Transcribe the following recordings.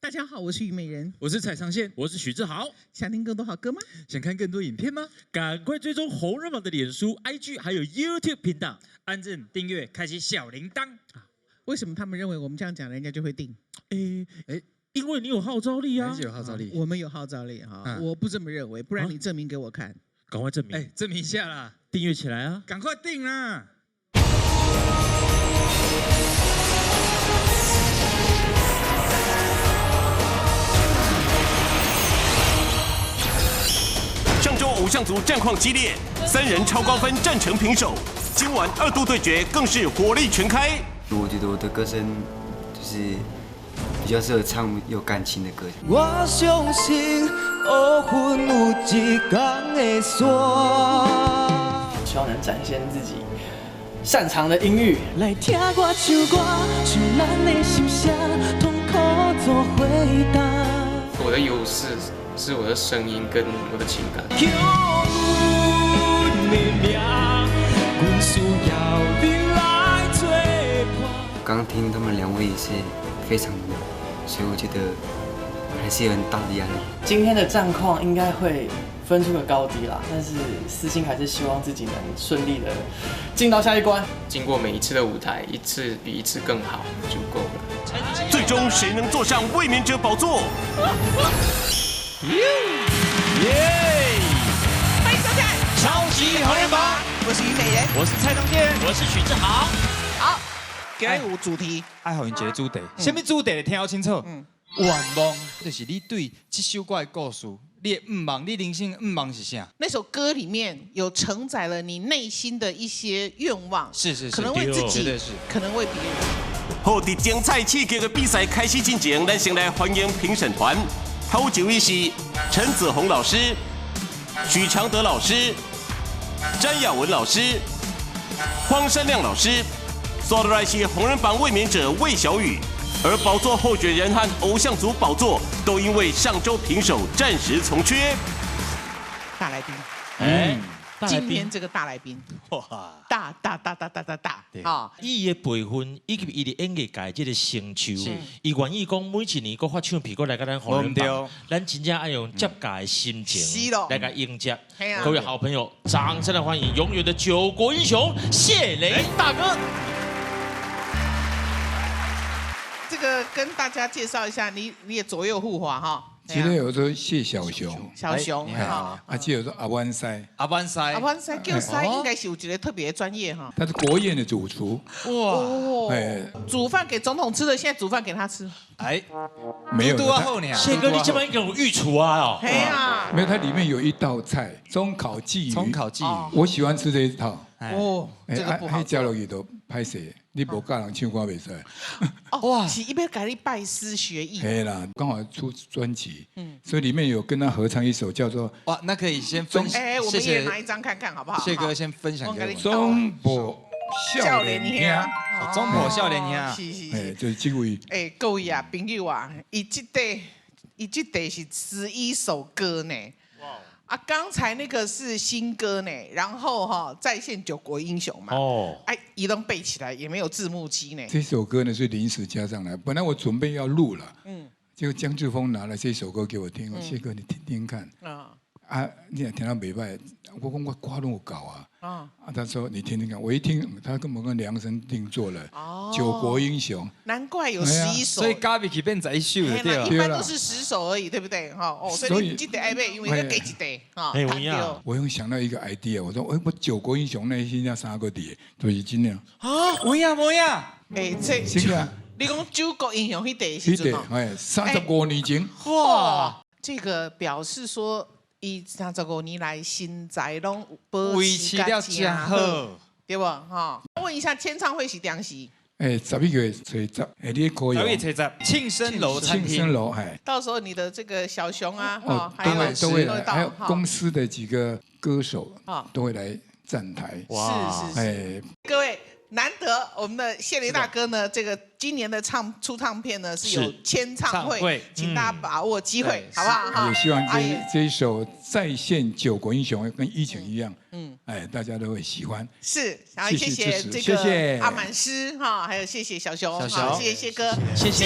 大家好，我是虞美人，我是蔡尚宪，我是许志豪。想听更多好歌吗？想看更多影片吗？赶快追踪红人榜的脸书、IG 还有 YouTube 频道，按赞、订阅、开启小铃铛。为什么他们认为我们这样讲，人家就会定？因为你有号召力啊，有号召力。我们有号召力哈，我不这么认为，不然你证明给我看。赶快证明，证明一下啦，订阅起来啊，赶快订啦！上周偶像族战况激烈，3人超高分战成平手。今晚2度对决更是火力全开。我觉得我的歌声就是比较适合唱有感情的歌。我相信乌云有一天会散。希望能展现自己擅长的音域。来听我唱歌，像咱的心声，痛苦做回答。我的优势是我的声音跟我的情感。刚刚听他们2位也是非常的，所以我觉得还是有很大的压力。今天的战况应该会分出个高低啦，但是私心还是希望自己能顺利的进到下一关。经过每一次的舞台，一次比一次更好就够了。最终谁能坐上卫冕者宝座？欢迎收看《超级好人榜》，我是虞美人，我是蔡尚宪，我是许志豪。好，今日有主题，爱好一个主题，什么主题？听好清楚。愿望就是你对这首歌的故事，你的愿望，你人生的愿望是啥？那首歌里面有承载了你内心的一些愿望，是，可能为自己，绝对是，可能为别人。好，在精彩刺激的比赛开始之前，咱先来欢迎评审团。头一位是陈子红老师、许常德老师、詹雅文老师、荒山亮老师，所来是红人榜卫冕者魏小雨，而宝座候选人和偶像组宝座都因为上周平手暂时从缺。大来宾，今天这个大来宾，哇，大啊！伊的培训以及伊的演艺界这个成就，伊愿意讲每一年搁发唱片，搁来甲咱红人榜，咱真正爱用接驾的心情来甲迎接。各位好朋友，掌声来欢迎永远的9国英雄谢雷大哥。这个跟大家介绍一下，你也左右护法哈。今天有说谢小熊，小熊哈，记得说阿湾塞，阿湾塞叫塞应该是有一个特别专业哈。他是国宴的主厨，哇，煮饭给总统吃的，现在煮饭给他吃，没有谢哥，你这边应该有御厨啊哦，没有，它里面有一道菜中烤鲫鱼，我喜欢吃这一套。这个不好。加落去都拍摄，你无教人唱歌袂使。哇，是一边给你拜师学艺。嘿啦，刚好出专辑，所以里面有跟他合唱一首叫做哇，那可以先分享。我们也拿一张看看好不好？谢哥先分享给我。中婆少年兄，中婆少年兄，是，就是这位。各位啊，朋友啊，伊这是11首歌呢。刚才那个是新歌呢，然后再现9国英雄嘛。一都背起来，也没有字幕机呢。这首歌呢是临时加上来，本来我准备要录了，结果江志峰拿了这首歌给我听，谢哥你听听看。你也听到没歹，我讲我歌都有搞啊。他说你听听看，我一听，他根本跟量身定做了。9国英雄，难怪有11首，所以加起变11首了，对了。一般都是10首而已，对不对？所以你记得爱背，因为要给一得。我又想到一个 idea， 我说我9国英雄那现在3个字，就是真的。没呀。这你讲9国英雄迄地是什么？35年前。哇，这个表示说。伊35年来身材拢保持得真好，对不？问一下，签唱会是当时？11月初10，你可以。11月初10，庆生楼餐厅。庆生楼，到时候你的这个小熊啊，都会来，还有公司的几个歌手都会来站台。是，各位。难得我们的谢雷大哥呢，这个今年的出唱片呢是有签唱会，请大家把握机会，好不好？也希望这一首再现9国英雄跟疫情一样，大家都会喜欢。是，然后谢谢这个阿满师哈，还有谢谢小熊，好，谢谢谢哥，谢谢。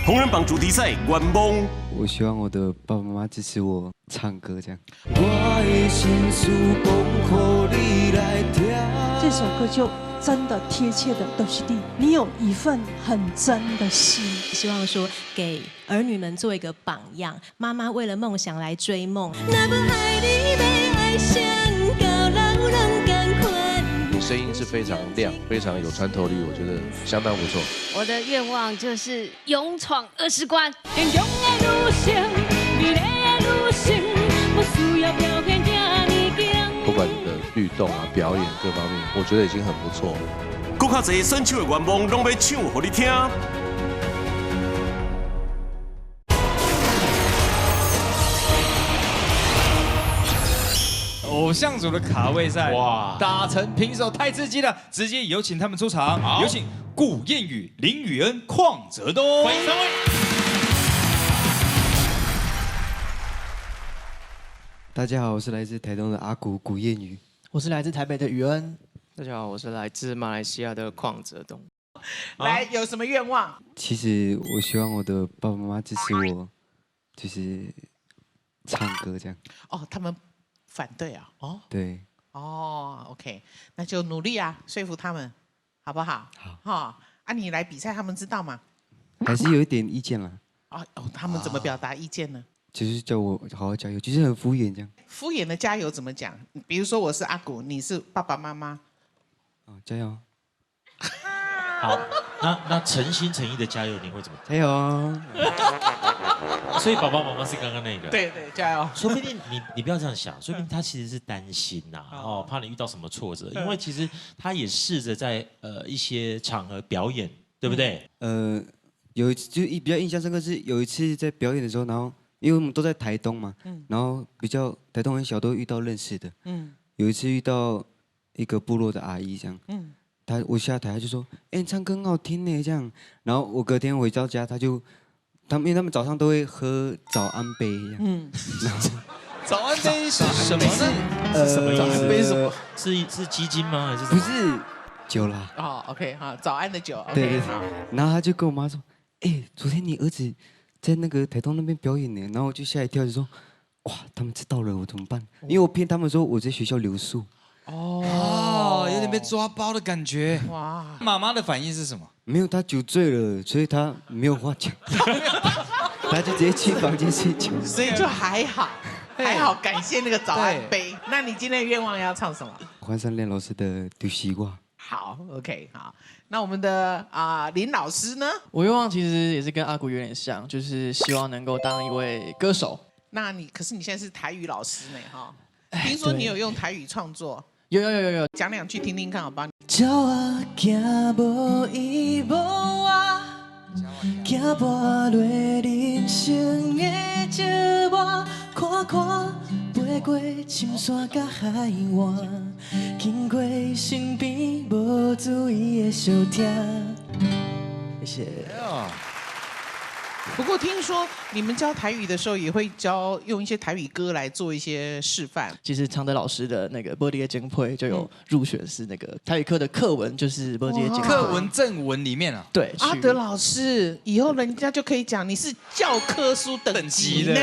同人榜主题赛圆梦。我希望我的爸爸妈妈支持我唱歌，这样。这首歌就真的贴切的都是你有一份很真的心，希望说给儿女们做一个榜样。妈妈为了梦想来追梦。声音是非常亮，非常有穿透力，我觉得相当不错。我的愿望就是勇闯20关。不管你的律动啊、表演各方面，我觉得已经很不错。更较侪选手的愿望，拢要唱给你听。偶像组的卡位赛，哇，打成平手，太刺激了！直接有请他们出场，有请顾燕宇、林宇恩、邝泽东，欢迎三位。大家好，我是来自台东的阿古古燕宇。我是来自台北的宇恩。大家好，我是来自马来西亚的邝泽东。来，有什么愿望？其实我希望我的爸爸妈妈支持我，就是唱歌这样。哦，他们反对啊？哦，对。哦 ，OK， 那就努力啊，说服他们，好不好？好。哈，啊，你来比赛，他们知道吗？还是有一点意见啦。哦，他们怎么表达意见呢？就是叫我好好加油，就是很敷衍这样。敷衍的加油怎么讲？比如说我是阿古，你是爸爸妈妈。哦，加油。好，那诚心诚意的加油，你会怎么？加油啊！所以爸爸妈妈是刚刚那个。对对，加油。说不定你不要这样想，说不定他其实是担心呐，哦，怕你遇到什么挫折，因为其实他也试着在一些场合表演，对不对？有一次就比较印象深刻是有一次在表演的时候，然后因为我们都在台东嘛，然后比较台东很小，都会遇到认识的。有一次遇到一个部落的阿姨这样，我下台他就说：“哎，你唱歌很好听呢。”这样，然后我隔天回到家，因为他们早上都会喝早安杯一样。然后早安杯是什么呢？什么早安杯是什么？是鸡精吗？还是不是酒啦？哦 ，OK 哈，早安的酒。对对。然后他就跟我妈说：“哎，昨天你儿子在那个台东那边表演呢。”然后我就吓一跳，就说：“哇，他们知道了，我怎么办？”因为我骗他们说我在学校留宿。哦，有点被抓包的感觉。哇！妈妈的反应是什么？没有，他酒醉了，所以他没有话讲，他就直接去房间睡觉。所以就还好，还好，感谢那个早安杯。那你今天的愿望要唱什么？黄山亮老师的《丢西瓜》。好 ，OK， 好。那我们的林老师呢？我愿望其实也是跟阿古有点像，就是希望能够当一位歌手。可是你现在是台语老师呢，哈。听说你有用台语创作。有，讲2句听听看，好吧？鸟仔行无依无我，行跋落人生的寂寞，看看飞过深山甲海岸，经过身边无注意的小厅。谢谢。不过听说你们教台语的时候，也会用一些台语歌来做一些示范。其实常德老师的那个《玻璃的精配》就有入选是那个台语课的课文，就是《玻璃的精配》课文正文里面啊。对，阿德老师以后人家就可以讲你是教科书等级的。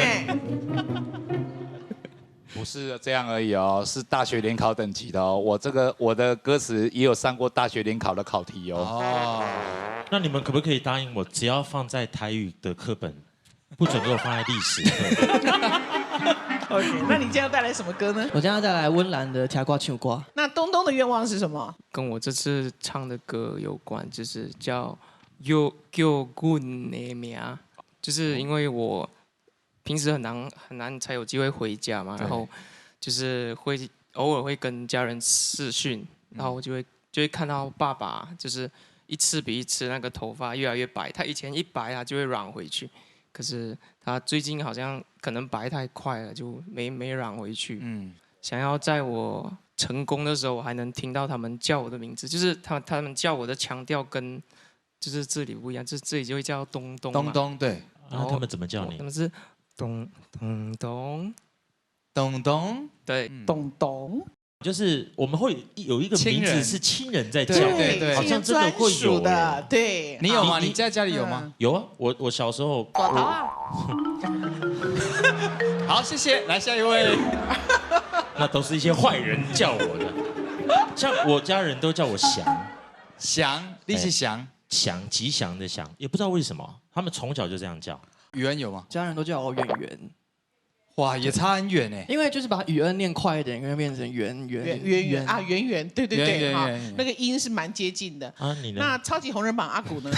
不是这样而已哦，是大学联考等级的哦。我的歌词也有上过大学联考的考题哦。那你们可不可以答应我，只要放在台语的课本，不准给我放在历史课？OK， 那你今天要带来什么歌呢？我今天要带来温岚的《听歌唱歌》。那东东的愿望是什么？跟我这次唱的歌有关，就是叫《叫滚的名》，就是因为我平时很难才有机会回家嘛，然后就是偶尔会跟家人视讯，然后我就会看到爸爸就是一次比一次那个头发越来越白，他以前一白他就会染回去，可是他最近好像可能白太快了，就没染回去。想要在我成功的时候，我还能听到他们叫我的名字，就是他们叫我的腔调跟就是这里不一样，就是这里就会叫东东。东东对，然后他们怎么叫你？他们是东东。东东，对，东东。就是我们会有一个名字是亲人在叫，对，好像真的会有的。对，你有吗？你在家里有吗？有啊，我小时候。寡头啊。好，谢谢。来下一位。那都是一些坏人叫我的，像我家人都叫我祥，利息祥，吉祥的祥，也不知道为什么，他们从小就这样叫。宇恩有吗？家人都叫我圆圆。哇，也差很远哎。因为就是把宇恩念快一点，会变成圆啊，圆圆，对对对，哈，圆那个音是蛮接近的。啊，你呢？那超级红人榜阿古呢？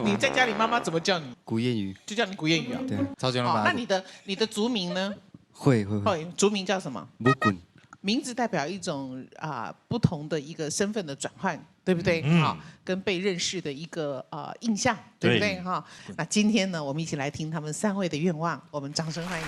你在家里妈妈怎么叫你？古谚语，就叫你古谚语啊。对，超级红人榜。那你的族名呢？会，族名叫什么？木滚。名字代表一种不同的一个身份的转换，对不对？好，跟被认识的一个印象，对不对？哈，那今天呢，我们一起来听他们3位的愿望，我们掌声欢迎。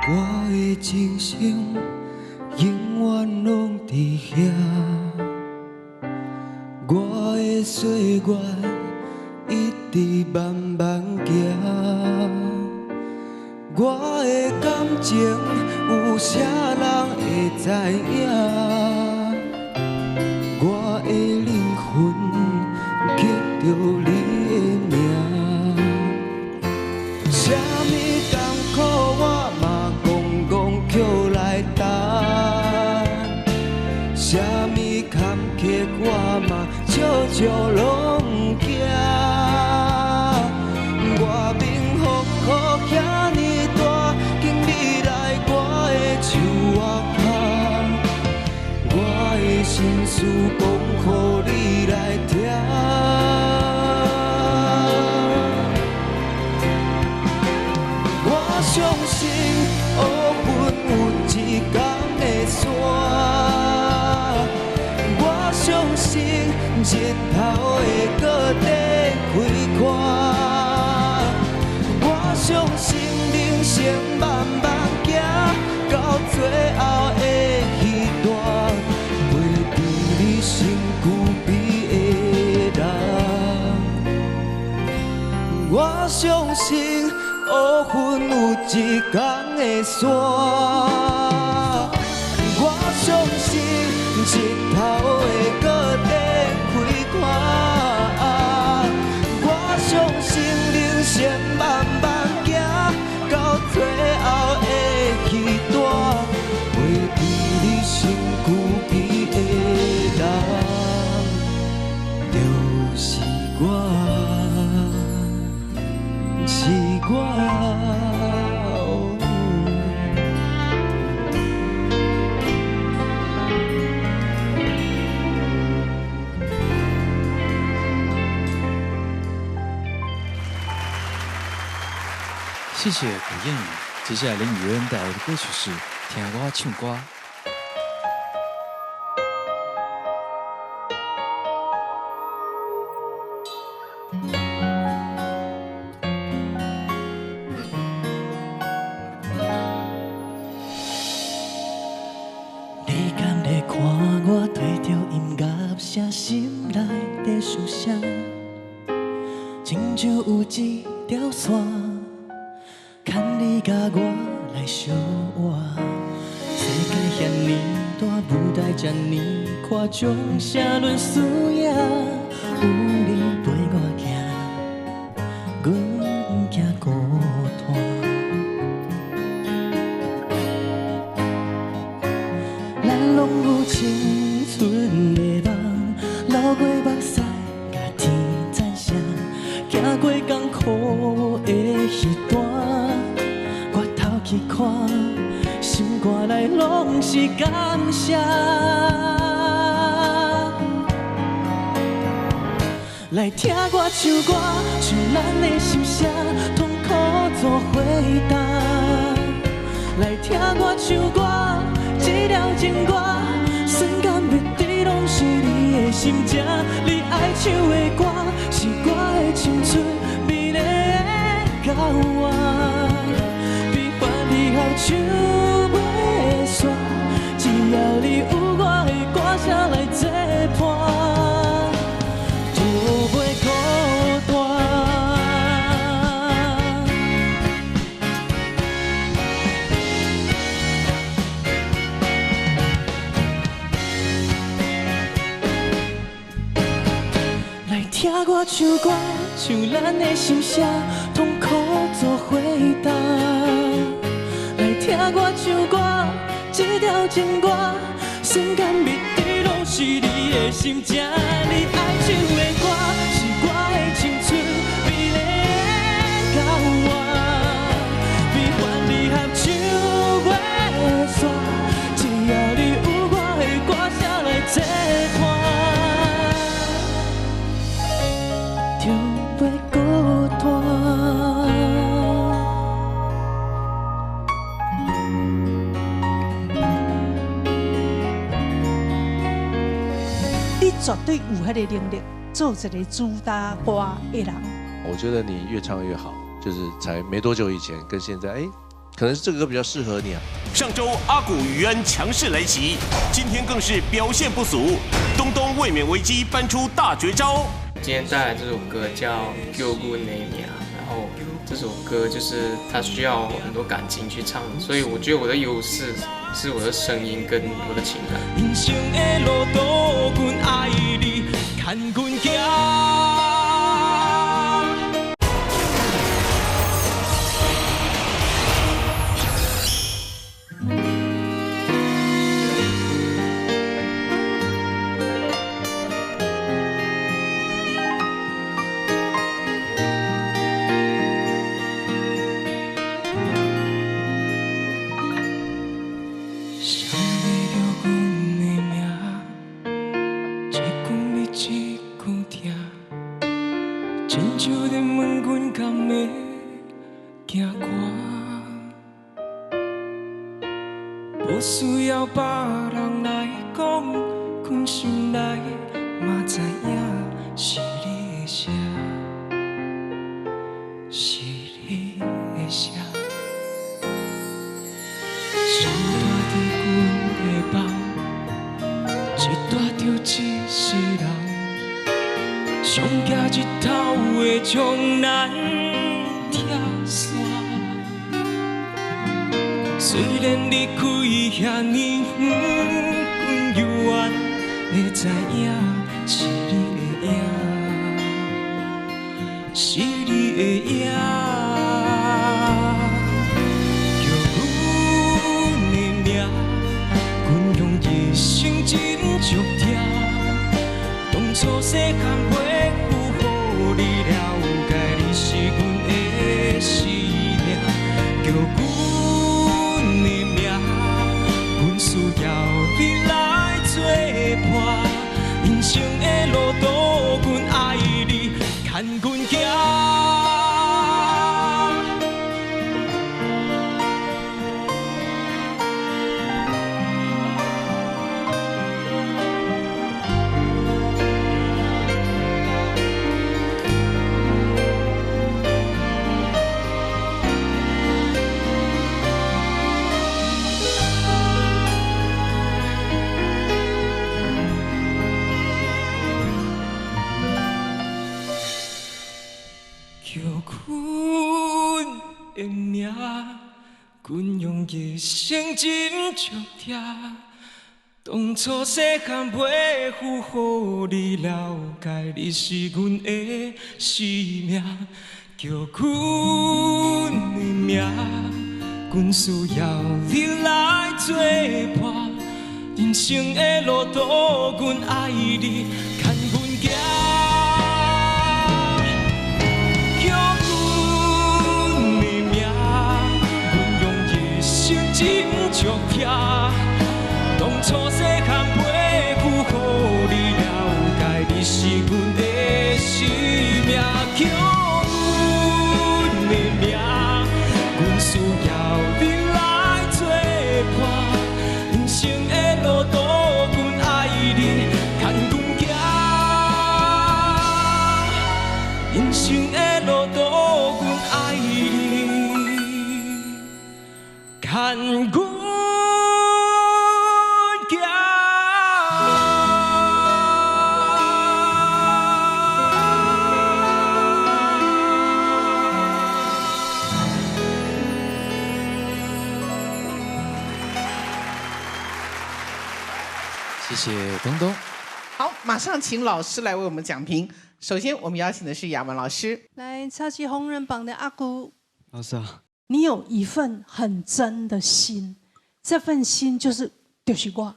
我的情深永远拢伫遐，我的岁月一直慢慢行，我的感情有啥人会知影？我的灵魂刻着你的名，啥物艰苦我嘛怣怣捡来担，啥物坎坷我嘛笑笑拢行。我命福好遐尼大，经你来我的手握牵，我的心事讲予你来听。我相信乌云有一天会散，我相信日头会搁再开看，我相信人生慢慢行，到最后的彼段，袂伫你身躯边的人。我相信乌云有一天会散，我相信日头会搁再开看，我相信人生慢慢行，到最后的彼段，袂伫你身躯边的人，就是我。是谢谢古谚语。接下来林宇恩带来的歌曲是《听我唱歌》。你敢会看我对着音乐写心内的思想，亲像有一条线，牵你甲我来相活。世界遐尼大，舞台遮尼宽，将啥轮输赢？有你陪我行，阮不惊孤单。咱拢有青春的梦，流过目屎，甲天赞赏，行过艰苦的彼段，我头去看，心肝内拢是感谢。来听我唱歌，唱咱的心声，痛苦做回答。来听我唱歌，这条情歌，瞬间袂滴拢是你的心情。你爱唱的歌，是我的青春美丽的交换。比番你好唱袂煞，只要你有我的歌声来作伴，就袂孤单。听我唱歌，唱咱的心声，痛苦做回答。来听我唱歌，这条情歌，瞬间灭滴拢是你的心情。你爱唱的歌，是我的青春美丽的交换。比番你合唱袂煞，只要你有我的歌声来作伴。就袂孤单。你绝对有迄个能力，做一个主打歌的人。我觉得你越唱越好，就是才没多久以前跟现在，可能这个歌比较适合你啊。上周阿古余恩强势来袭，今天更是表现不俗，东东卫冕危机搬出大绝招。今天带来这首歌叫《叫阮的名》，然后这首歌就是它需要很多感情去唱，所以我觉得我的优势是我的声音跟我的情感。人生的路途，阮爱你，看阮行。无需要别人来讲，阮心内嘛知影是你的声，是你的声。伤大伫阮的梦，一大着一世人，上惊日头会将咱拆散。虽然离开遐尼远，阮犹原会知影是你的影，是你的影。叫阮的名，阮用一生真足听。当初细汉袂负予你了解，你是阮的生命。叫需要你来作伴，人生的路途，阮爱你，看阮行。阮用一生真足听，当初细汉袂负予你了解，你是阮的生命，叫阮的名，阮需要你来作伴，人生的路途，阮爱你，看阮行。真足听，当初细汉袂负予你了解，你是阮的生命，叫阮的名，谢谢东东。好，马上请老师来为我们讲评。首先，我们邀请的是雅文老师。来，超级红人榜的阿姑老师啊，你有一份很真的心，这份心就是就是我。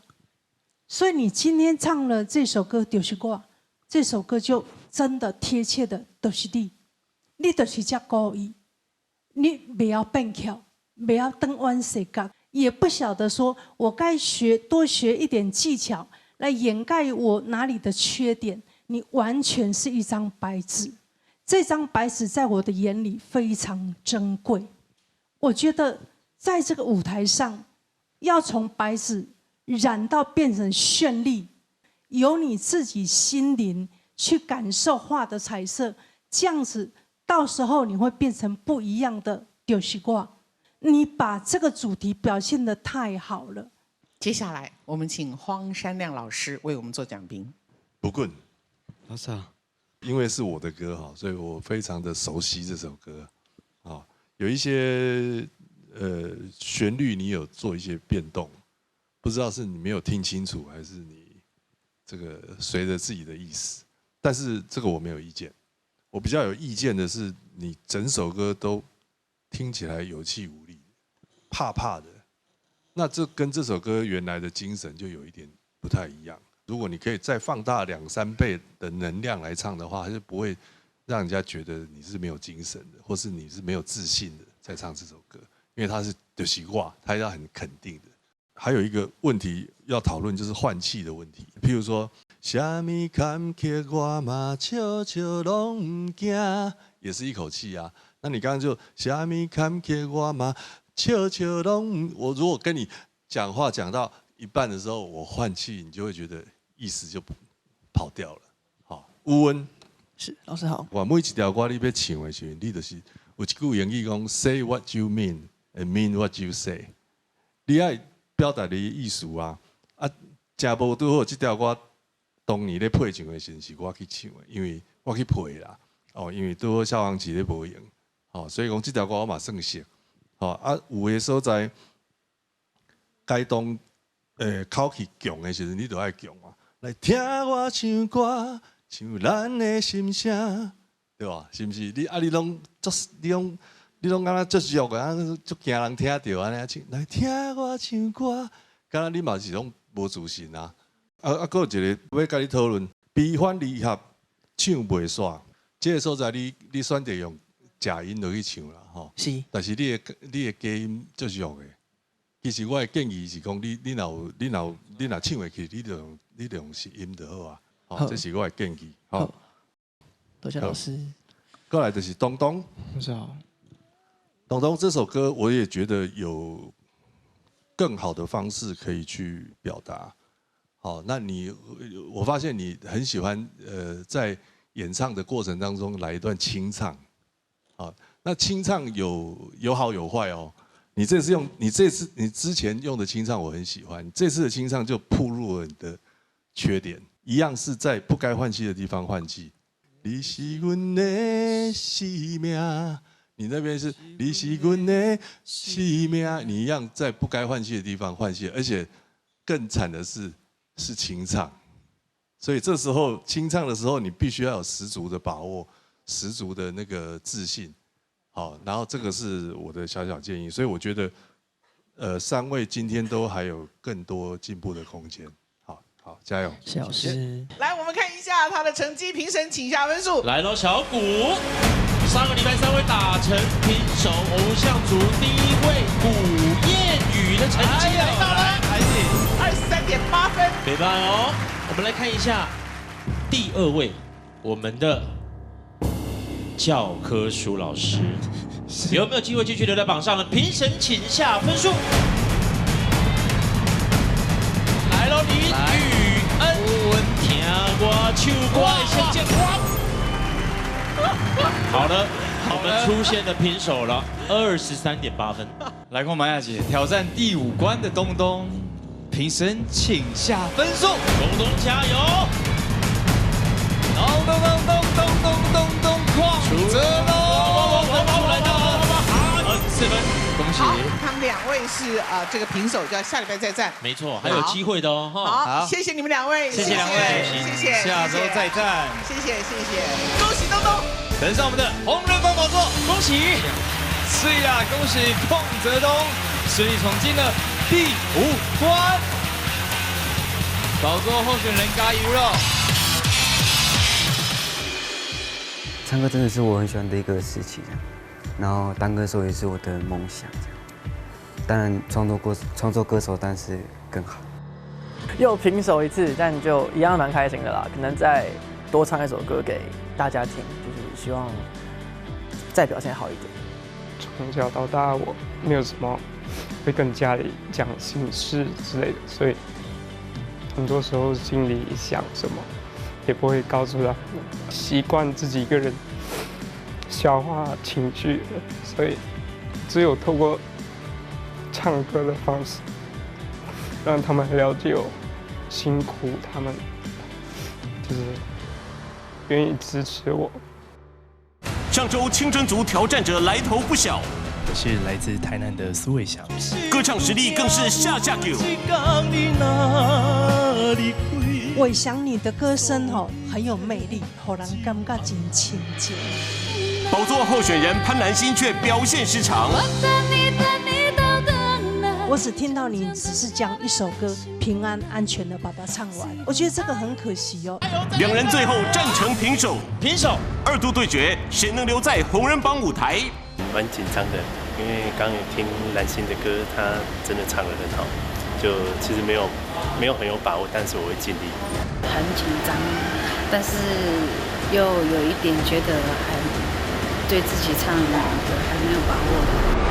所以你今天唱了这首歌就是我，这首歌就真的贴切的就是你，你就是这故意，你不要变巧，不要登弯谁角，也不晓得说我该多学一点技巧来掩盖我哪里的缺点。你完全是一张白纸，这张白纸在我的眼里非常珍贵。我觉得在这个舞台上，要从白纸染到变成绚丽，由你自己心灵去感受画的彩色，这样子到时候你会变成不一样的就是我。你把这个主题表现得太好了。接下来我们请荒山亮老师为我们做讲评。不棍，老师啊，因为是我的歌哈，所以我非常的熟悉这首歌。啊，有一些旋律你有做一些变动，不知道是你没有听清楚，还是你这个随着自己的意思。但是这个我没有意见，我比较有意见的是你整首歌都听起来有气无力，怕怕的。那这跟这首歌原来的精神就有一点不太一样。如果你可以再放大2、3倍的能量来唱的话，它就不会让人家觉得你是没有精神的，或是你是没有自信的在唱这首歌，因为它是就是我，它要很肯定的。还有一个问题要讨论，就是换气的问题。譬如说，啥物坎坷我嘛笑笑拢唔惊，也是一口气啊。那你刚刚就啥物坎坷我嘛笑笑拢，我如果跟你讲话讲到一半的时候，我换气，你就会觉得意思就跑掉了。好，吴文是老师好。我每一条歌你要唱的时候，你就是有一句英语讲 "Say what you mean and mean what you say"， 你要表达你的意思啊。啊，真无拄好这条歌当年咧配唱的时候是我去唱的，因为我去配啦。哦，因为拄好消防局咧无用，哦，所以讲这条歌我嘛算熟。哦，啊，有的所在该当口气强的时候，你就爱强啊。来听我唱歌，唱咱的心声，对吧？是不是？你拢敢若足弱个，足惊人听到安尼唱。来听我唱歌，敢若你嘛是拢无自信啊。啊，搁有一个要甲你讨论，悲欢离合唱袂煞，这个所在你选择用假音落去唱啦，吼。是。但是你的假音足弱的。其实我的建议是讲，你若唱会去，你就用实音就好啊。好，这是我的建议。好，多谢老师。过来就是东东。老师好。东东这首歌，我也觉得有更好的方式可以去表达。好，那我发现你很喜欢在演唱的过程当中来一段清唱。好，那清唱有好有坏哦。你之前用的清唱我很喜欢，这次的清唱就暴露了你的缺点，一样是在不该换气的地方换气。你是阮的生命，你那边是你是阮的生命，你一样在不该换气的地方换气，而且更惨的是清唱，所以这时候清唱的时候，你必须要有十足的把握，十足的那个自信。好，然后这个是我的小小建议，所以我觉得，3位今天都还有更多进步的空间。好，加油！谢老师。来，我们看一下他的成绩，评审请下分数。来喽，小谷，上个礼拜3位打成平手，偶像组第1位古燕宇的成绩来到了23.8分，没办哦。我们来看一下第2位，我们的教科书老师有没有机会继续留在榜上呢？评审请下分数。来喽，林宇恩，听我唱歌先见光。好了，我们出现的平手了，23.8分。来看玛雅姐挑战第5关的东东，评审请下分数。东东加油！咚咚咚咚咚咚咚咚，矿泽喽！出来到24分，恭喜喜！他们2位是这个平手，就要下礼拜再战。没错，还有机会的哦。好，谢谢你们2位，谢谢2位，谢谢，下周再战。谢谢，恭喜东东登上我们的红人帮宝座，恭喜！是呀，恭喜邝泽东顺利闯进了第5关。宝座候选人加油了！唱歌真的是我很喜欢的一个事情，然后当歌手也是我的梦想。当然，创作歌手当然是更好。又平手一次，但就一样蛮开心的啦。可能再多唱一首歌给大家听，就是希望再表现好一点。从小到大，我没有什么会跟家里讲心事之类的，所以很多时候心里想什么也不会告诉他们，习惯自己一个人消化情绪，所以只有透过唱歌的方式，让他们了解我辛苦，他们就是愿意支持我。上周青春族挑战者来头不小，我是来自台南的苏伟翔，歌唱实力更是下酒。伟翔，你的歌声很有魅力，让人感觉真亲切。宝座候选人潘南星却表现失常。我只听到你只是将一首歌平安安全的把它唱完，我觉得这个很可惜哦。2人最后战成平手，2度对决，谁能留在红人帮舞台？蛮紧张的，因为刚有听南星的歌，他真的唱得很好，就其实没有很有把握，但是我会尽力。很紧张，但是又有一点觉得还对自己唱的还没有把握。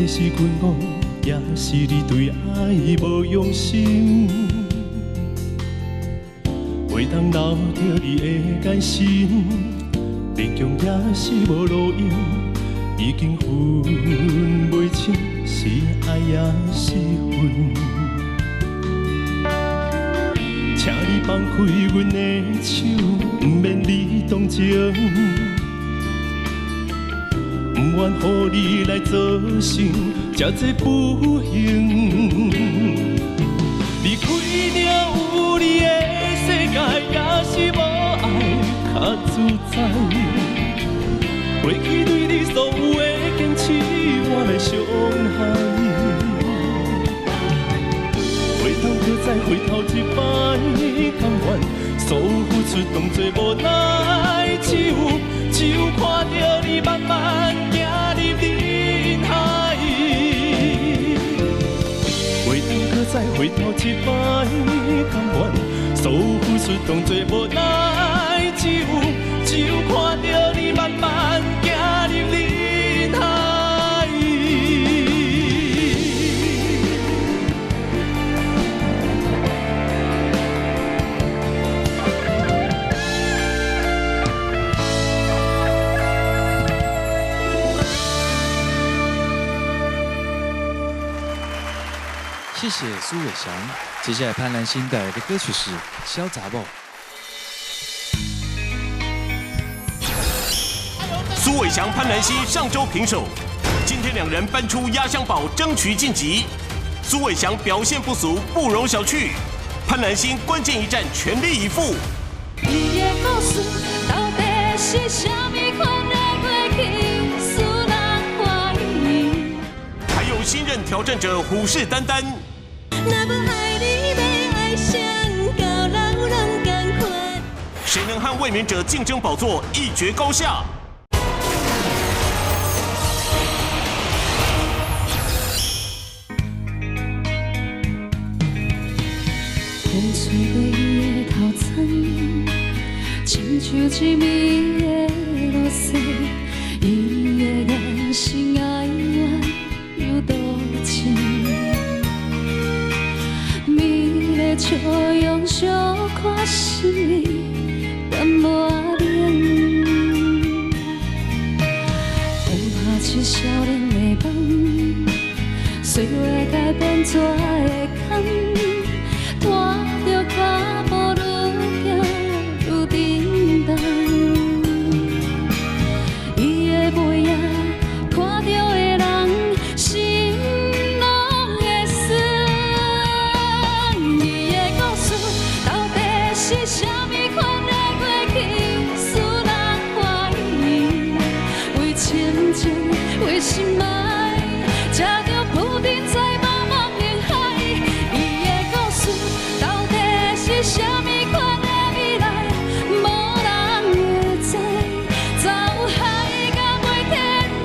是阮误，也是你对爱无用心。每当留着你的眼神，力强也是无路用，已经分袂清是爱也是恨。请你放开阮的手，不免你同情。不愿予你来造成这多不幸，离开了有你的世界，也是无爱较自在。过去对你所有的坚持，我来伤害。回头可再回头一摆，甘愿所有付出当作无奈，只有看着你慢慢行入人海。回头可再回头一摆，甘愿所有付出当作无奈，只有看着你慢慢行入人海。谢谢苏伟翔。接下来潘南星带来的歌曲是《潇洒梦》。苏伟翔、潘南星上周平手，今天2人搬出压箱宝，争取晋级。苏伟翔表现不俗，不容小觑；潘南星关键一战，全力以赴。你的故事到底是什么款的过去，使人怀疑？还有新任挑战者虎视眈眈。谁能和卫冕者竞争宝座，一决高下？风吹过伊的头前，亲像一暝的落雪，伊的眼神爱我又多情，美丽笑容小可惜，淡薄仔冷。风拍起少年的梦，岁月改变怎会堪？拖着脚步愈行愈沉重，伊的背影看着的人心拢会酸。伊的故事到底是啥物款的过去，使人怀疑？为亲情，为心爱，吃着铺陈在茫茫人海。伊的故事到底是啥物款的未来？无人会知。走海到袂天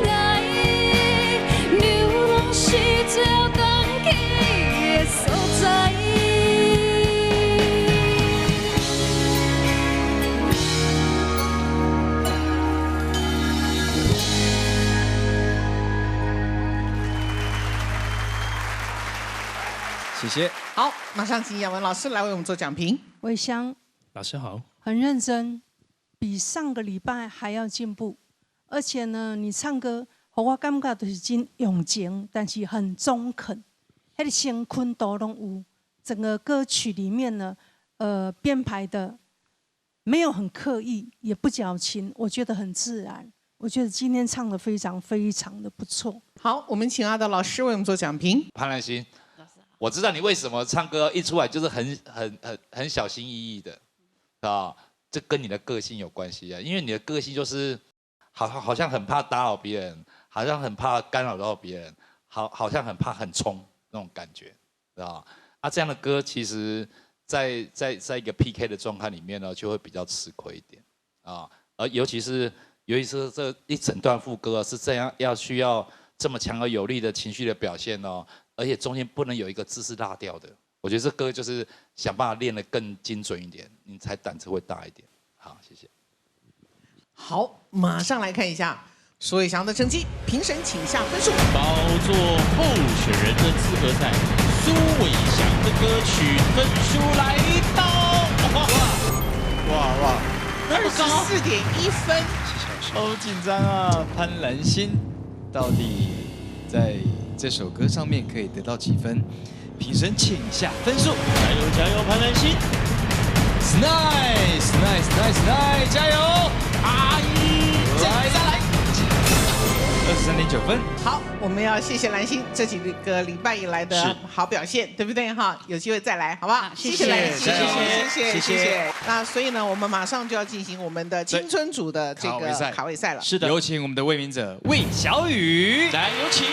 涯，流浪是最后放弃的所在。谢谢。好，马上请雅文老师来为我们做讲评。伟翔老师好。很认真，比上个礼拜还要进步。而且呢，你唱歌，我感觉就是真用情，但是很中肯，那个声昆都拢有。整个歌曲里面呢，编排的没有很刻意，也不矫情，我觉得很自然。我觉得今天唱的非常非常的不错。好，我们请阿德老师为我们做讲评。潘兰心，我知道你为什么唱歌一出来就是很小心翼翼的，啊，这跟你的个性有关系啊，因为你的个性就是好像很怕打扰别人，好像很怕干扰到别人，好像很怕很冲那种感觉，知道吧？啊，这样的歌其实在一个 PK 的状态里面呢，就会比较吃亏一点啊，而尤其是这一整段副歌是这样需要这么强而有力的情绪的表现哦。而且中间不能有一个字是落掉的，我觉得这歌就是想办法练得更精准一点，你才胆子会大一点。好，谢谢。好，马上来看一下苏伟翔的成绩，评审请下分数。宝座候选人的资格赛，苏伟翔的歌曲分数来到，哇，24.1分，好紧张啊！潘兰心到底在这首歌上面可以得到几分？评审请下分数。加油加油，潘兰心 ！Nice nice nice nice， 加油！阿姨，再来，23.9分。好，我们要谢谢兰心这几个礼拜以来的好表现，对不对哈？有机会再来，好不好？谢谢兰心，谢谢。那所以呢，我们马上就要进行我们的青春组的这个卡位赛了。是的，有请我们的卫冕者魏小雨，来有请。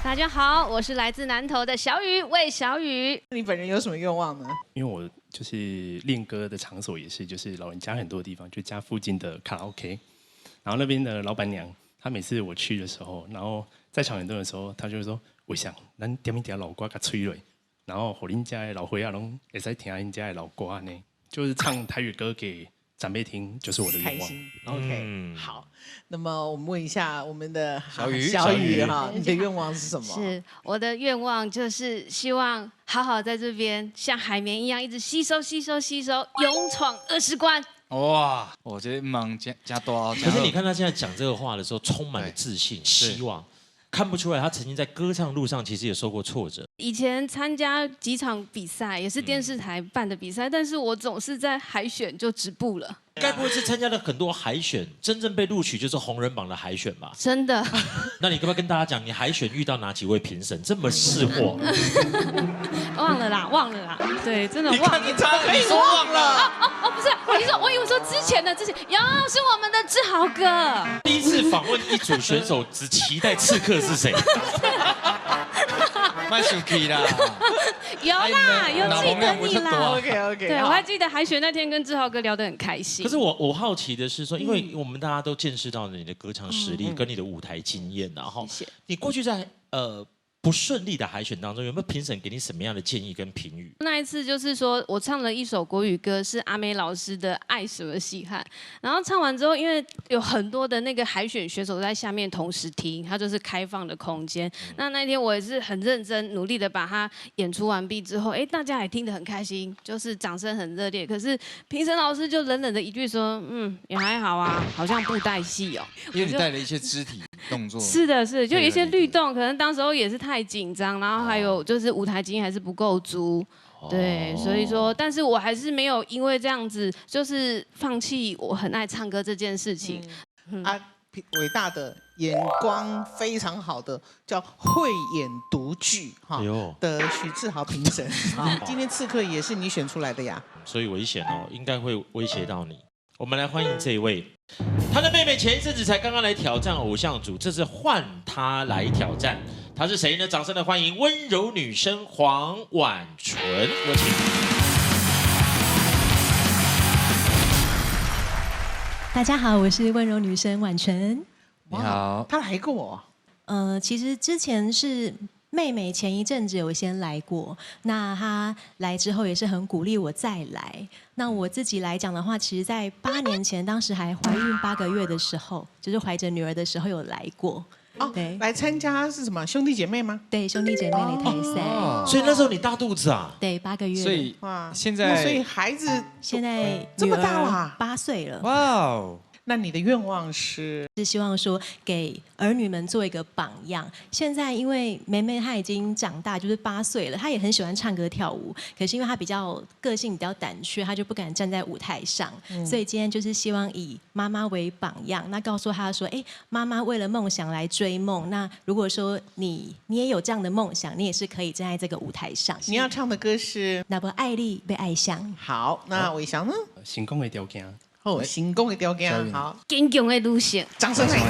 大家好，我是来自南投的小雨，魏小雨。你本人有什么愿望呢？因为我就是练歌的场所也是，就是老人家很多的地方，就家附近的卡拉 OK。然后那边的老板娘，她每次我去的时候，然后在场很多的时候，她就会说：“我想咱点一点老歌给吹落，然后给恁家的老伙仔拢会使听恁家的老歌呢，就是唱台语歌给长辈听，就是我的愿望。” OK， 好。那么我们问一下我们的小雨哈，你的愿望是什么？是我的愿望就是希望好好在这边像海绵一样一直吸收，勇闯20关。哇，我觉得忙加多。可是你看他现在讲这个话的时候，充满了自信、希望。看不出来，他曾经在歌唱路上其实也受过挫折。以前参加几场比赛，也是电视台办的比赛，但是我总是在海选就止步了。该不会是参加了很多海选，真正被录取就是红人榜的海选吧？真的。那你可不可以跟大家讲，你海选遇到哪几位评审这么识货？忘了啦。对，真的忘了。你差点说忘了。不是，我以为说之前是我们的志豪哥。第一次访问一组选手，只期待刺客是谁？卖手机啦。有啦，有记得你啦。OK。对，我还记得海选那天跟志豪哥聊得很开心。可是我好奇的是说，因为我们大家都见识到了你的歌唱实力跟你的舞台经验，然后你过去在不顺利的海选当中，有没有评审给你什么样的建议跟评语？那一次就是说我唱了一首国语歌，是阿美老师的《爱什么稀罕》，然后唱完之后，因为有很多的那个海选选手在下面同时听，它就是开放的空间。那天我也是很认真努力的把它演出完毕之后，大家也听得很开心，就是掌声很热烈。可是评审老师就冷冷的一句说，也还好啊，好像布袋戏哦，因为你带了一些肢体动作。是的，就有一些律动，可能当时候也是太紧张，然后还有就是舞台经验还是不够足，对，所以说，但是我还是没有因为这样子就是放弃我很爱唱歌这件事情。伟大的眼光非常好的叫慧眼独具的许志豪评审，今天刺客也是你选出来的呀，所以危险哦，应该会威胁到你。我们来欢迎这一位，他的妹妹前一阵子才刚刚来挑战偶像组，这次换他来挑战，他是谁呢？掌声的欢迎温柔女生黄婉纯，有请。大家好，我是温柔女生婉纯。你好，她来过。其实之前是妹妹前一阵子有先来过，那她来之后也是很鼓励我再来。那我自己来讲的话，其实在8年前，当时还怀孕8个月的时候，就是怀着女儿的时候有来过。对，来参加是什么兄弟姐妹吗？对，兄弟姐妹擂台赛。所以那时候你大肚子啊？对，8个月。所以现在，所以孩子现在这么大了，8岁了。哇哦！那你的愿望是希望说给儿女们做一个榜样。现在因为妹妹她已经长大，就是8岁了，她也很喜欢唱歌跳舞，可是因为她比较个性比较胆怯，她就不敢站在舞台上，所以今天就是希望以妈妈为榜样，那告诉她说，妈妈为了梦想来追梦，那如果说你也有这样的梦想，你也是可以站在这个舞台上。你要唱的歌是那不爱丽被爱上。好，那伟翔呢？成功的条件。成功的条件，好，坚强的女性，掌声欢迎。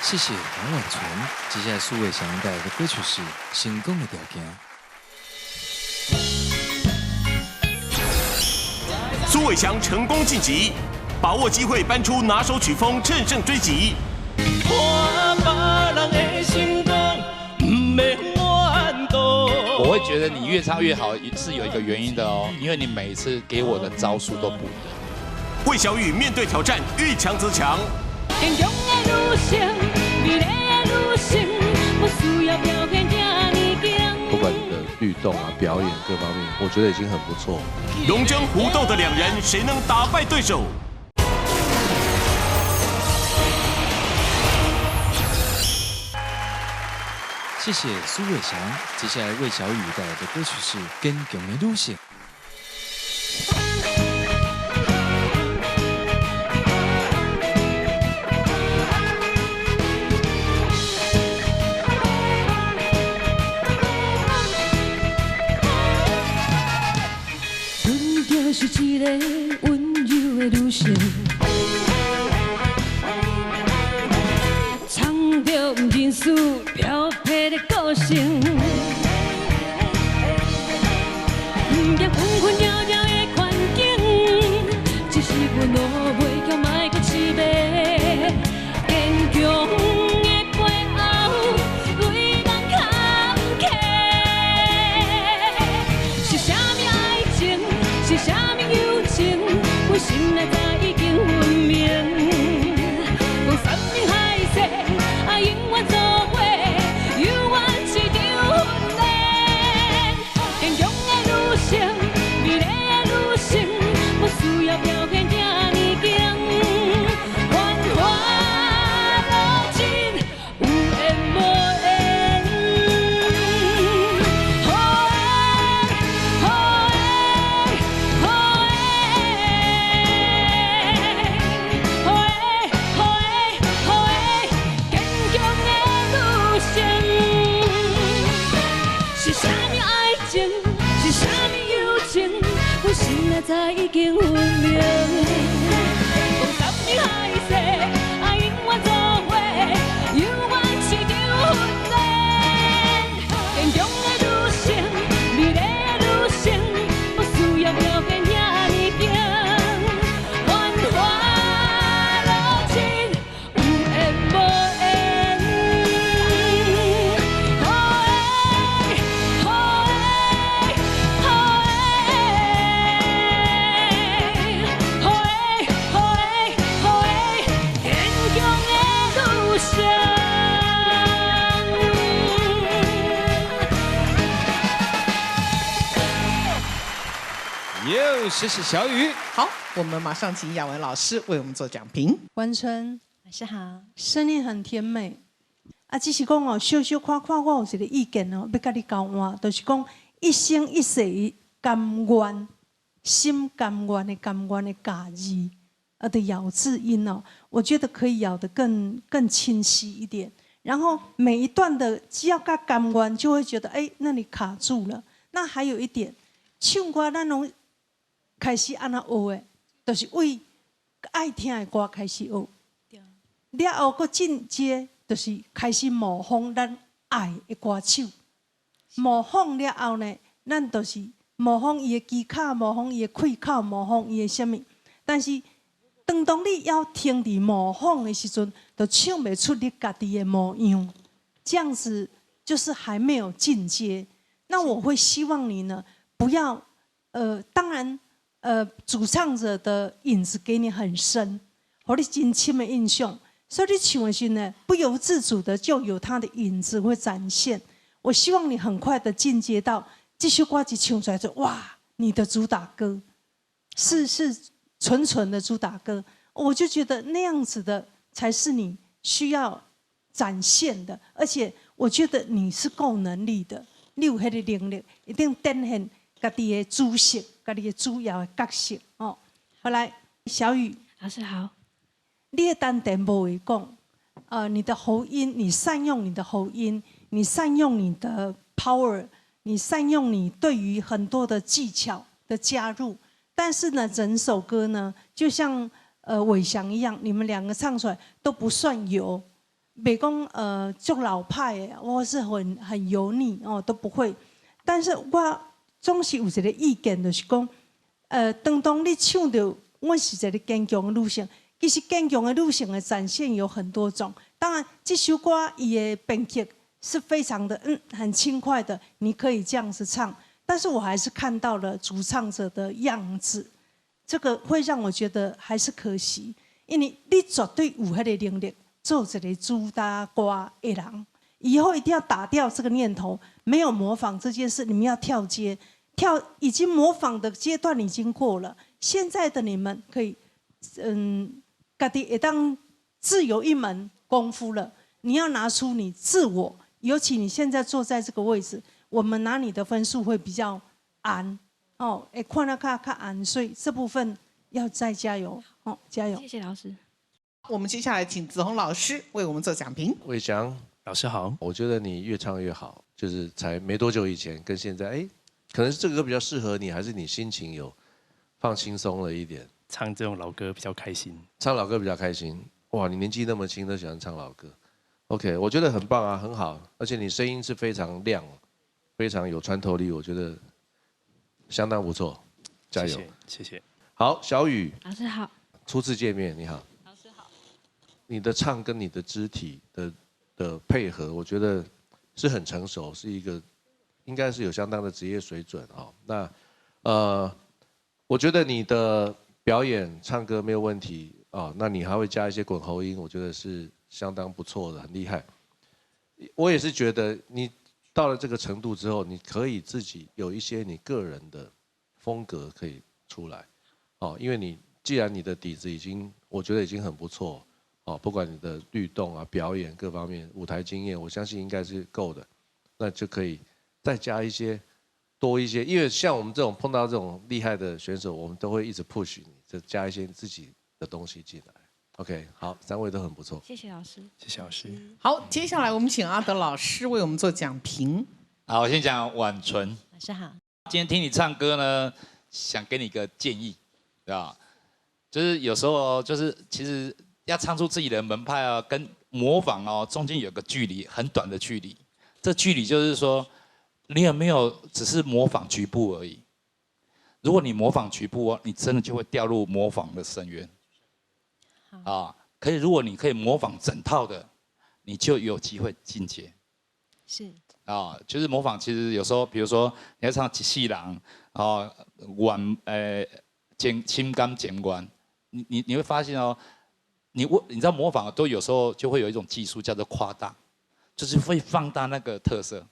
谢谢黄婉纯。接下来苏伟翔带来的歌曲是《成功的条件》。苏伟翔成功晋级，把握机会搬出拿手曲风，乘胜追击。我会觉得你越唱越好，是有一个原因的哦，因为你每一次给我的招数都不一样。魏小雨面对挑战，遇强则强。坚强的女性，美丽的女性，不需要表现这么强。不管你的律动啊、表演各方面，我觉得已经很不错。龙争虎斗的两人，谁能打败对手？谢谢苏伟翔。接下来魏小雨带来的歌曲是《坚强的女性》。阮就是一个温柔的女性。 唱着人事飘撇的个性，不惊困困扰扰的环境，只是阮路袂强，莫阁痴迷，坚强的背后为人坎坷。是啥物爱情，是啥物友情，阮心内早已经分明。讲山盟海誓。 永远做伙，犹原是场训练。坚强的女性，美丽的女性，不需要表现这呢强。繁华路尽，有缘无缘。好缘，好缘，好缘，好缘，好缘，好缘。 是啥物爱情，是啥物友情，阮心内早已经分明。讲山盟海誓，永远做伙，犹原是场训练。坚强的女性，美丽的女性，不需要表现遐呢强。繁华路尽，有缘无缘。 哟，谢谢小雨。好，我们马上请雅文老师为我们做讲评。完成，老师好，声音很甜美。啊，只是讲哦，小小看看，我有一个意见哦，要甲你交换，就是讲一生一世甘愿，心甘愿的甘愿的家字，的咬字音哦，我觉得可以咬得更清晰一点。然后每一段的只要甲甘愿，就会觉得哎，那里卡住了。那还有一点，唱歌咱拢开始安那学的，就是为爱听的歌开始学。了后佫进阶，就是开始模仿咱爱的歌手。模仿了后呢，咱就是模仿伊的技巧，模仿伊的开口，模仿伊的什么。但是当你要听伫模仿的时阵，就唱袂出你家己的模样。这样子就是还没有进阶。那我会希望你呢，不要当然主唱者的影子给你很深，互你真深的印象。所以你唱的时候呢，不由自主的就有他的影子会展现。我希望你很快的进阶到这首歌一唱出来就哇，你的主打歌是纯的主打歌，我就觉得那样子的才是你需要展现的，而且我觉得你是够能力的，你有迄个能力，一定展现家己的主色，家己的主要的角色哦。好来，小雨老师好。你的单点不为讲，你的喉音，你善用你的喉音，你善用你的 power， 你善用你对于很多的技巧的加入。但是呢，整首歌呢，就像伟翔一样，你们两个唱出来都不算油，袂讲就老派的，我是很油腻哦，都不会。但是我总是有一个意见，就是讲，当你唱到我是一个坚强的女性。其实坚强的女性的展现有很多种，当然这首歌伊的编曲是非常的很轻快的，你可以这样子唱。但是我还是看到了主唱者的样子，这个会让我觉得还是可惜，因为你绝对有迄个能力做一个主打歌的人。以后一定要打掉这个念头，没有模仿这件事，你们要跳阶，已经模仿的阶段已经过了，现在的你们可以家己会当自有一门功夫了，你要拿出你自我尤其你现在坐在这个位置，我们拿你的分数会比较安哦，看到看安，所以这部分要再加油哦，加油！谢谢老师。我们接下来请子宏老师为我们做讲评。伟翔老师好，我觉得你越唱越好，就是才没多久以前跟现在，可能是这个歌比较适合你，还是你心情有放轻松了一点？唱这种老歌比较开心，唱老歌比较开心。哇，你年纪那么轻都喜欢唱老歌 ，OK， 我觉得很棒啊，很好，而且你声音是非常亮，非常有穿透力，我觉得相当不错，加油！谢谢。好，小雨老师好，初次见面，你好。老师好。你的唱跟你的肢体的配合，我觉得是很成熟，是一个应该是有相当的职业水准哦。那我觉得你的表演唱歌没有问题哦，那你还会加一些滚喉音，我觉得是相当不错的，很厉害。我也是觉得你到了这个程度之后，你可以自己有一些你个人的风格可以出来哦，因为你既然你的底子已经，我觉得已经很不错哦，不管你的律动啊、表演各方面、舞台经验，我相信应该是够的，那就可以再加一些。多一些，因为像我们这种碰到这种厉害的选手，我们都会一直 push 你，就加一些自己的东西进来。OK， 好，三位都很不错。谢谢老师，谢谢老师。好，接下来我们请阿德老师为我们做讲评。好，我先讲婉纯。老师好。今天听你唱歌呢，想给你一个建议，对吧？就是有时候就是其实要唱出自己的门派啊，跟模仿哦中间有个距离，很短的距离。这距离就是说。你有没有只是模仿局部而已？如果你模仿局部哦，你真的就会掉入模仿的深渊。啊，可以，如果你可以模仿整套的，你就有机会进阶。是。啊，就是模仿，其实有时候，比如说你要唱《细郎》啊，心甘情愿，你会发现哦，你知道模仿都有时候就会有一种技术叫做夸大，就是会放大那个特色。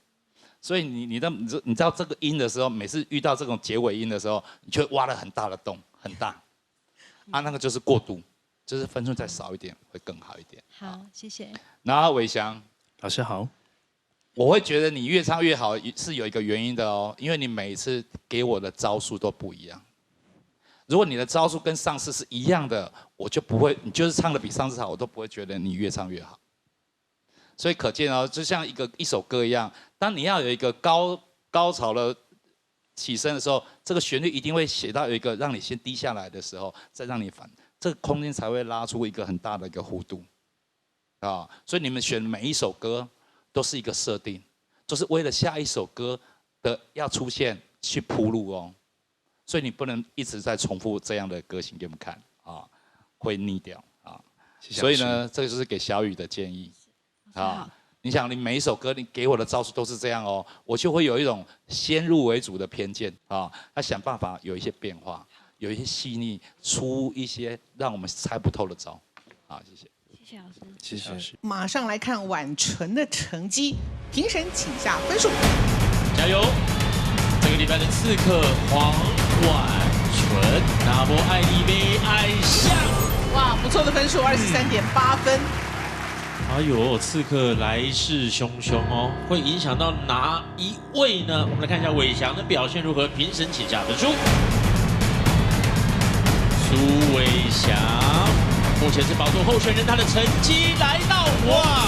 所以你知道这个音的时候，每次遇到这种结尾音的时候，你就会挖了很大的洞，很大。啊，那个就是过度，就是分数再少一点会更好一点。好，谢谢。然后伟翔老师好，我会觉得你越唱越好是有一个原因的哦，因为你每一次给我的招数都不一样。如果你的招数跟上次是一样的，我就不会，你就是唱的比上次好，我都不会觉得你越唱越好。所以可见哦，就像一首歌一样，当你要有一个高潮的起身的时候，这个旋律一定会写到有一个让你先低下来的时候，再让你反，这个空间才会拉出一个很大的一个弧度啊。所以你们选每一首歌都是一个设定，就是为了下一首歌的要出现去铺路哦。所以你不能一直在重复这样的歌型给我们看啊，会腻掉啊。所以呢，这个就是给小雨的建议。啊，你想，你每一首歌你给我的招数都是这样哦，我就会有一种先入为主的偏见啊，要想办法有一些变化，有一些细腻，出一些让我们猜不透的招。好，谢谢。谢谢老师。谢谢老师。马上来看婉纯的成绩，评审请下分数。加油！这个礼拜的刺客黄婉纯，那么爱你没爱上？哇，不错的分数，23.8分。哎呦，刺客来势汹汹哦，会影响到哪一位呢？我们来看一下伟翔的表现如何，评审请下分数。苏伟翔目前是宝座候选人，他的成绩来到哇，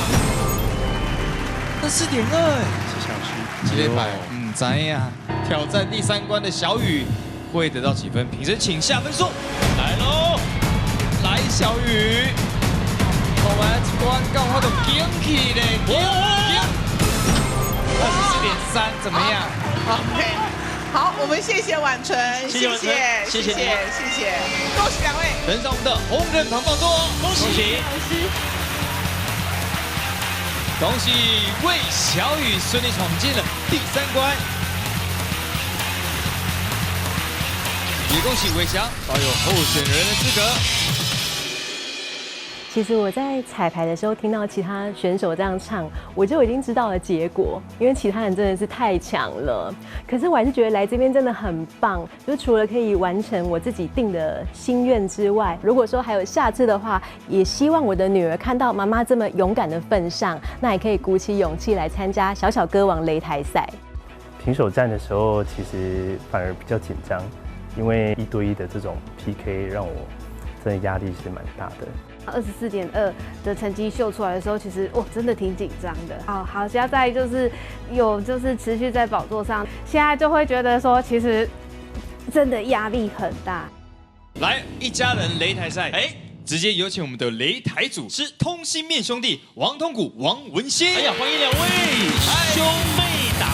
那4.2，谢谢老师。几连排，怎样？挑战第3关的小雨会得到几分？评审请下分数。来喽，来小雨。我们一关到我就惊起嘞，24.3怎么样 ？OK， 好，我们谢谢婉纯，谢谢，谢谢，恭喜2位登上我们的红人堂宝座，恭喜！恭喜魏小雨顺利闯进了第3关，也恭喜伟翔保有候选人的资格。其实我在彩排的时候听到其他选手这样唱，我就已经知道了结果，因为其他人真的是太强了。可是我还是觉得来这边真的很棒，就除了可以完成我自己定的心愿之外，如果说还有下次的话，也希望我的女儿看到妈妈这么勇敢的份上，那也可以鼓起勇气来参加小小歌王擂台赛。平手战的时候，其实反而比较紧张，因为1对1的这种 PK 让我真的压力是蛮大的。24.2的成绩秀出来的时候，其实真的挺紧张的。好，加在就是持续在宝座上，现在就会觉得说，其实真的压力很大。来，一家人擂台赛，直接有请我们的擂台组是通心面兄弟王通谷、王文兴。哎呀，欢迎2位兄妹档。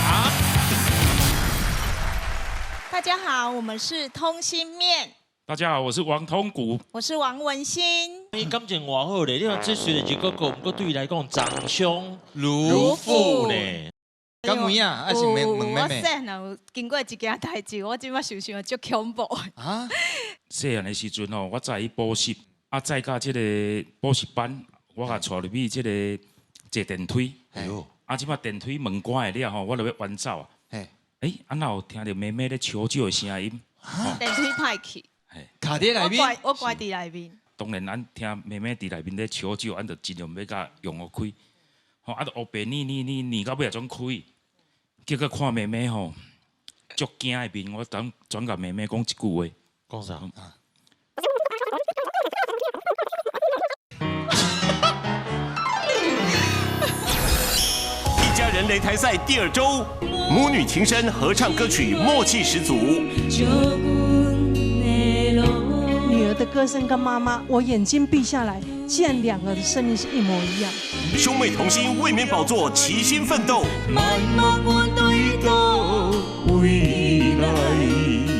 大家好，我们是通心面。大家好，我是王通谷，我是王文兴。你感情偌好咧，你看这虽然一个不过对你来讲掌上如父呢。敢有影？还是问妹妹？我细汉有经过一件代志，我即摆想想就恐怖。啊！细汉的时阵吼，我在补习，载到这个补习班，我甲带入去这个坐电梯。即摆电梯门关的了吼，我就要弯走啊。哪有听到妹妹咧求救的声音？电梯歹去。卡伫内面，我关伫内面。当然，咱听妹妹伫内面咧求救，咱就尽量要甲用互开。就黑白你到尾也转开。结果看妹妹吼，足惊的面，我转甲妹妹讲一句话。讲啥？一家人擂台赛第2周，母女情深合唱歌曲，默契十足。女儿的歌声跟妈妈，我眼睛闭下来，竟然2个的声音是一模一样。兄妹同心，卫冕宝座，齐心奋斗。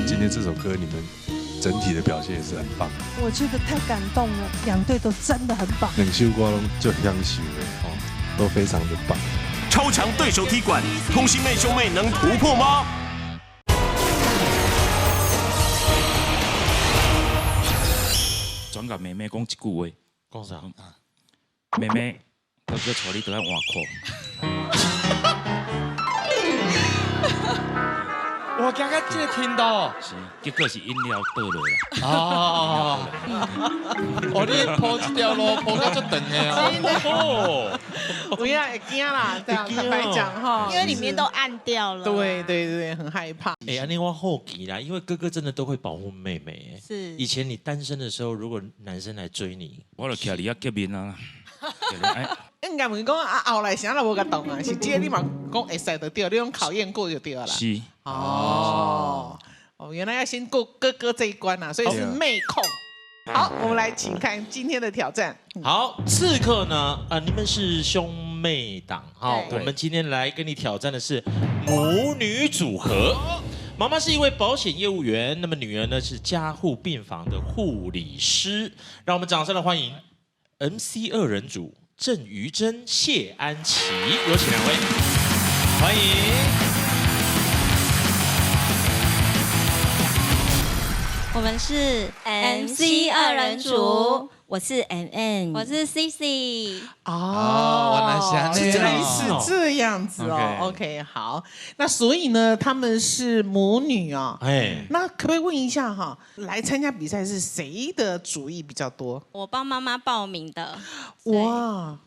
今天这首歌你们整体的表现也是很棒，我觉得太感动了，2队都真的很棒。两首歌就香秀的都非常的棒。超强对手踢馆，通心妹兄妹能突破吗？转甲妹妹讲一句话，讲啥？妹妹，哥哥带你倒来换裤。我刚刚这个听到，是，结果是饮料倒落啦。你铺这条路铺到足长的啊！不要会惊啦，这样坦白讲哈，因为里面都暗掉了。对，很害怕。安妮我好奇啦，因为哥哥真的都会保护妹妹。是。以前你单身的时候，如果男生来追你，我就徛你啊，见面啊。应该问讲后来啥都无甲动啊，是这个你嘛讲会使就对，你用考验过就对了啦。是。原来要先过哥哥这一关啊，所以是妹控。好，我们来请看今天的挑战。好，刺客呢？你们是兄妹档，我们今天来跟你挑战的是母女组合。妈妈是一位保险业务员，那么女儿呢是加护病房的护理师。让我们掌声的欢迎 MC 2人组郑瑜珍、谢安琪，有请2位，欢迎。我们是 MC 2人组，我是 MN， 我是 CC。是这样子哦。OK， 好，那所以呢，他们是母女哦。那可不可以问一下哈，来参加比赛是谁的主意比较多？我帮妈妈报名的。哇，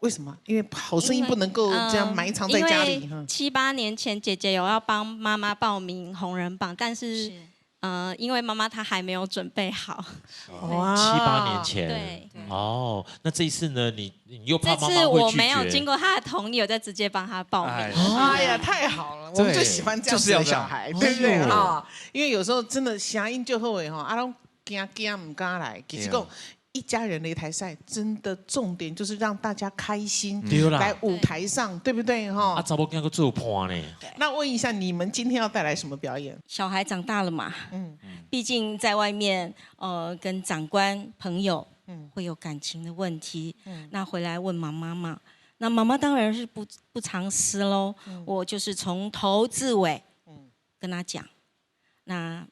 为什么？因为好声音不能够这样埋藏在家里。7、8年前，姐姐有要帮妈妈报名红人榜，但是。因为妈妈她还没有准备好。7、8年前。对。那这一次呢？你又怕妈妈会拒绝？这次我没有经过她的同意，我再直接帮她报名。哎呀，太好了！我们最喜欢这样子的小孩，对不对哈？因为有时候真的声音就好诶哈，拢惊唔敢来。其实讲一家人擂台赛，真的重点就是让大家开心，来舞台上，对不对哈？查某囝个做伴呢。那问一下，你们今天要带来什么表演？小孩长大了嘛，毕竟在外面，跟长官、朋友，会有感情的问题，那回来问妈妈嘛，那妈妈当然是不藏私喽，我就是从头至尾，跟她讲，那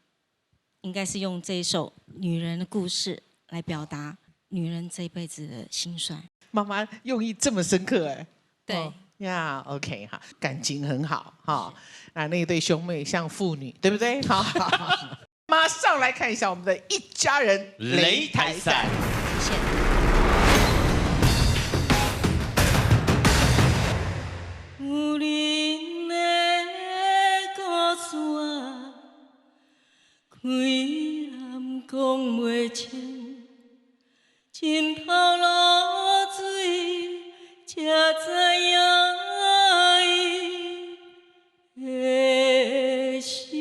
应该是用这一首女人的故事来表达女人这一辈子的辛酸。妈妈用意这么深刻哎。对呀 ，OK 哈，感情很好哈。啊，那一对兄妹像父女，对不对？好，马上来看一下我们的一家人擂台赛。谢谢。有人的故事啊，开南讲袂清，枕头落水才知影伊的心。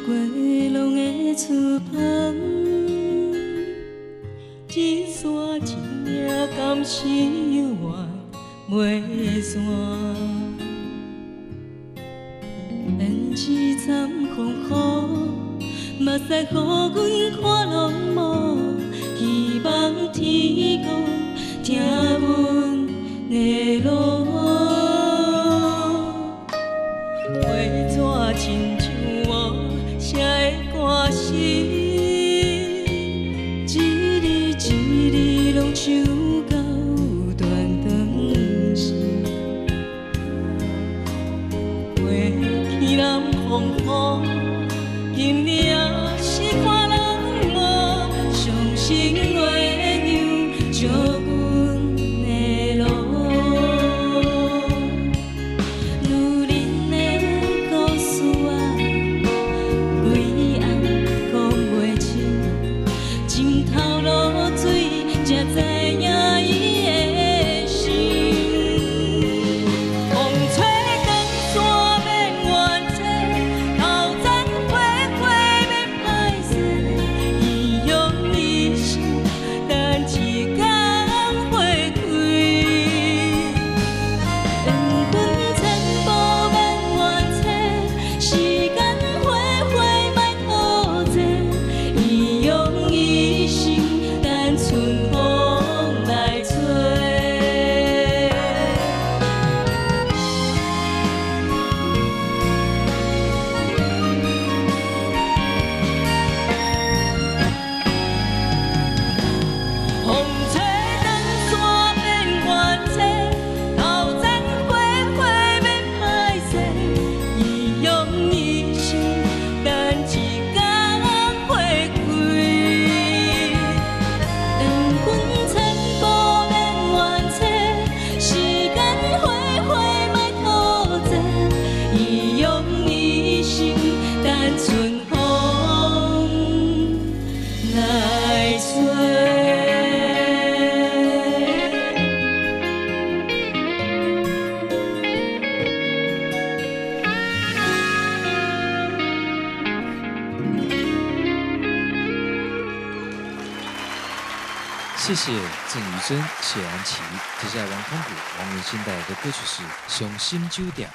过拢会出香，一山一岭甘是犹原袂散。胭脂惨风雨，目屎予阮看落寞，希望天公听阮的路，花纸亲像我写的歌词，一字一字拢唱到断肠时，过去南风雨，今夜是看人无伤心月亮照阮的路。女人的故事啊，规暗讲袂清，枕头落水才知影伊的心。风吹长山免怨嗟，头前花花免歹势，伊用一生等一天花开。缘分千步免怨嗟，时间花花莫拖债，伊用一生等春风来吹。风吹长山免怨嗟，头前花花免歹势，伊用一生等一天花开。缘分千步免怨嗟，时间花花莫拖债，伊用一生等春风来吹。谢谢郑怡珍、谢安琪。接下来王康谷、王文新带来的歌曲是《伤心酒店》。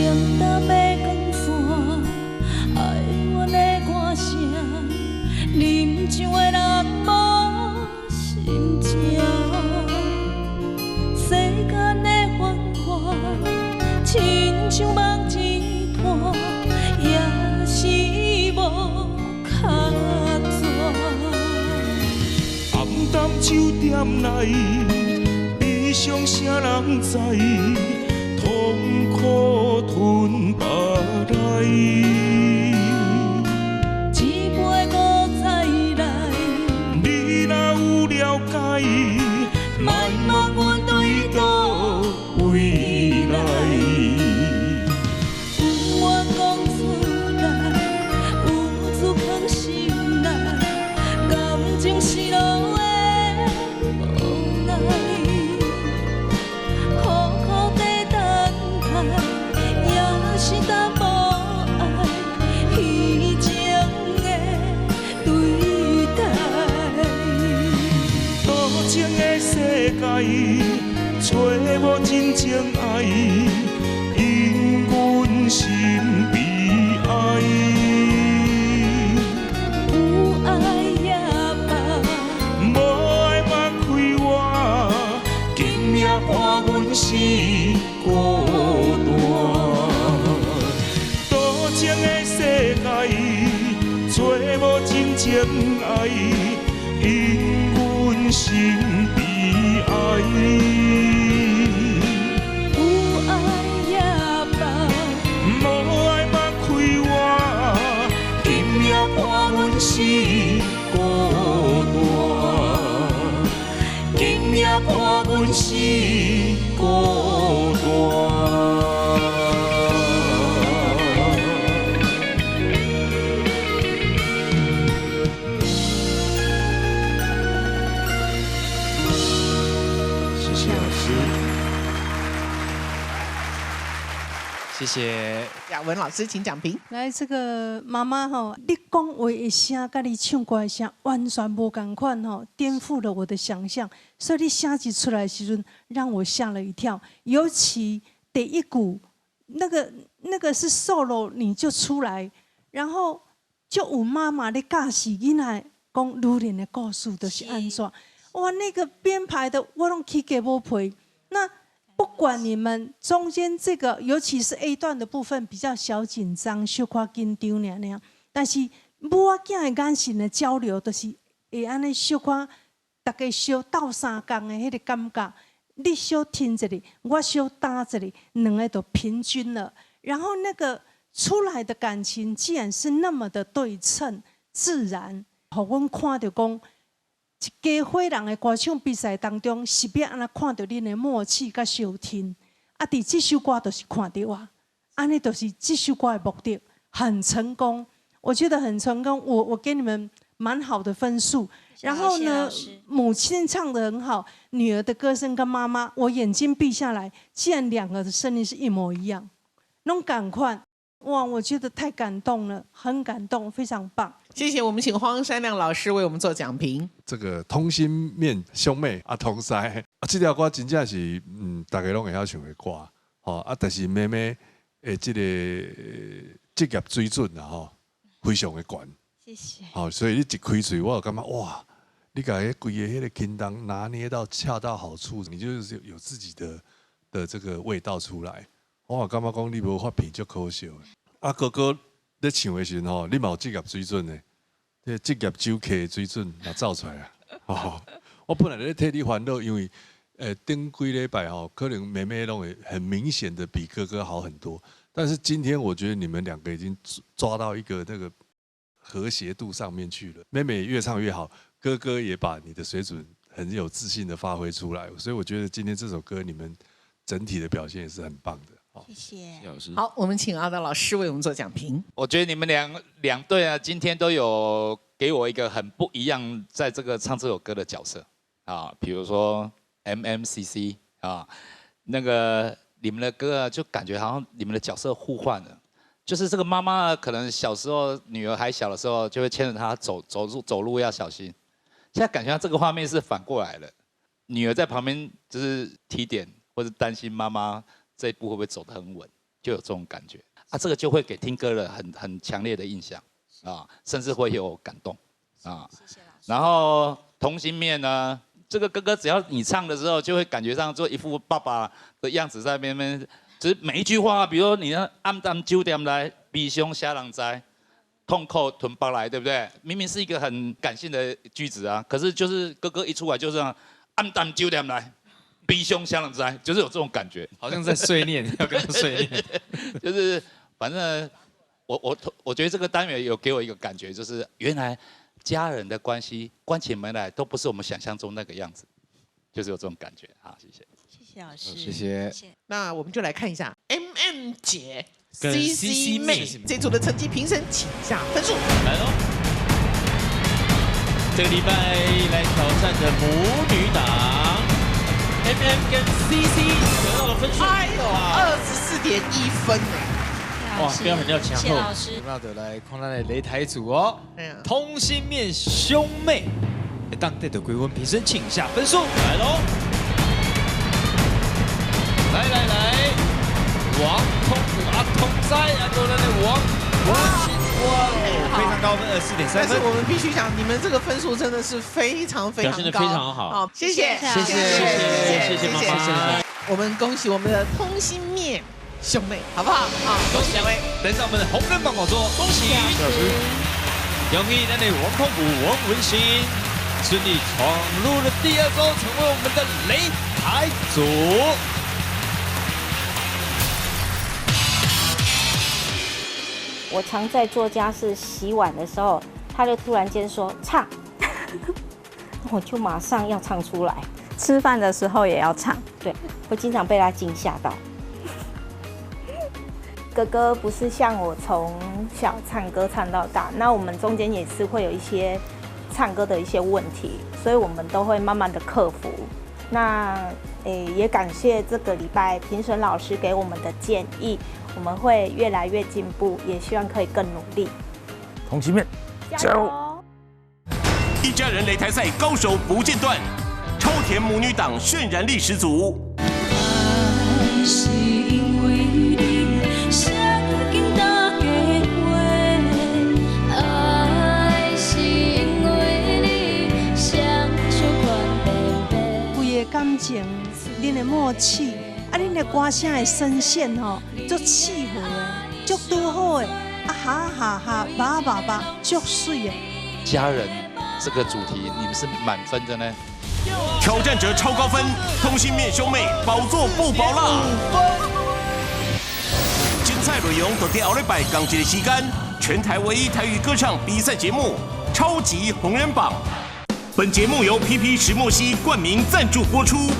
冷淡的光线，爱阮的歌声，啉酒的人无心情。世间的繁华，亲像梦一团，也是无脚纸。暗淡酒店内，悲伤啥人知？痛苦吞巴来，一杯搁再来，你若有了解，莫问阮对倒未来。界找无真正爱，因阮心悲哀。有爱也罢，无爱嘛开我，今命伴阮是孤单。多情的世界找无真正爱，因阮心悲哀。有爱也罢，无爱嘛开我，今命伴阮是孤单，今命伴阮是孤单。谢谢雅文老师，请讲评。来，这个妈妈吼，你讲话的声，跟你唱歌的声完全无同款吼，颠覆了我的想象。所以你声一出来的时阵，让我吓了一跳。尤其第一股那个是 solo， 你就出来，然后就有妈妈的教示囡仔讲女人的故事就是安怎。哇，那个编排的我拢起鸡无皮。那不管你们中间这个，尤其是 A 段的部分比较小紧张，小可紧张那样，但是母仔囝的眼神的交流，就是会安尼小可大家小斗相共的迄个感觉。你小听一里，我小打一里，两个都平均了。然后那个出来的感情，既然是那么的对称、自然，互阮看到讲。一家伙人的歌唱比赛当中，是要安怎看到恁的默契甲相听？啊，伫这首歌就是看到啊，安尼就是这首歌的目的，很成功，我觉得很成功。我给你们蛮好的分数。然后呢，母亲唱得很好，女儿的歌声跟妈妈，我眼睛闭下来，既然两个的声音是一模一样，那种感快，哇，我觉得太感动了，很感动，非常棒。谢谢，我们请荒山亮老师为我们做讲评。这个通心面兄妹啊，同塞啊，这条歌真正是大家拢会晓唱的歌，吼啊，但是妹妹的这个职业水准啊，吼，非常的高。谢谢。好，所以你一开嘴，我就感觉哇，你把迄规个迄个轻当拿捏到恰到好处，你就是有自己的这个味道出来。我感觉讲你无发片就可惜的。啊，哥哥。咧唱的时阵吼，你嘛有职业水准的，这职业酒客的水准嘛走出来啊！哦，我本来咧替你烦恼，因为顶几礼拜吼，可能妹妹拢会很明显的比哥哥好很多，但是今天我觉得你们两个已经抓到一个那个和谐度上面去了。妹妹越唱越好，哥哥也把你的水准很有自信的发挥出来，所以我觉得今天这首歌你们整体的表现也是很棒的。谢谢老师。好，我们请阿德老师为我们做讲评。我觉得你们两队啊，今天都有给我一个很不一样，在这个唱这首歌的角色啊，比如说 MMCC 啊，那个你们的歌啊，就感觉好像你们的角色互换了。就是这个妈妈可能小时候女儿还小的时候，就会牵着她走路要小心。现在感觉到这个画面是反过来了，女儿在旁边就是提点或者担心妈妈。这一步会不会走得很稳，就有这种感觉啊，这个就会给听歌的很强烈的印象啊，甚至会有感动啊。然后同心面呢，这个哥哥只要你唱的时候，就会感觉上做一副爸爸的样子在那边，就是每一句话，比如说你呢暗淡9点来，悲伤啥人知，痛哭吞包来，对不对？明明是一个很感性的句子啊，可是就是哥哥一出来就是这样，暗淡9点来。逼凶相人灾，就是有这种感觉，好像在碎念，要跟他碎念，就是反正我觉得这个单元有给我一个感觉，就是原来家人的关系关起门来都不是我们想象中那个样子，就是有这种感觉。好，谢谢，谢谢老师，谢谢。那我们就来看一下 MM 姐跟 CC 妹这组的成绩，评审请下分数。来喽，这个礼拜来挑战的母女档。MM 跟 CC 得到了分数，哎呦，24.1分哇，标很要强谢老师。有没有得来看咱的擂台组哦？同心面兄妹，当地的归文评审请下分数，来喽。高分24.3分。但是我们必须讲，你们这个分数真的是非常非常高，表现得非常好。好，谢谢妈妈。我们恭喜我们的通心面兄妹，好不好？好，恭喜两位登上我们的红人榜宝座，恭喜！恭喜咱的王空谷王文兴顺利闯入了第2周，成为我们的擂台组。我常在做家事洗碗的时候，他就突然间说唱，我就马上要唱出来。吃饭的时候也要唱，对，我经常被他惊吓到。哥哥不是像我从小唱歌唱到大，那我们中间也是会有一些唱歌的一些问题，所以我们都会慢慢的克服。那也感谢这个礼拜评审老师给我们的建议，我们会越来越进步，也希望可以更努力。同心面，加油！一家人擂台赛高手不间断，超甜母女档渲染力十足。爱是因为你想紧大家伙，爱是因为你想手宽白白。规个感情，恁的默契，恁的歌声的声线吼，足契合的，足拄好的，哈哈哈，叭叭叭，足水的。家人这个主题，你们是满分的呢？挑战者超高分，通心面兄妹宝座不保啦！精彩内容就在后礼拜同一个时间，全台唯一台语歌唱比赛节目《超级红人榜》。本节目由 PP 石墨烯冠名赞助播出。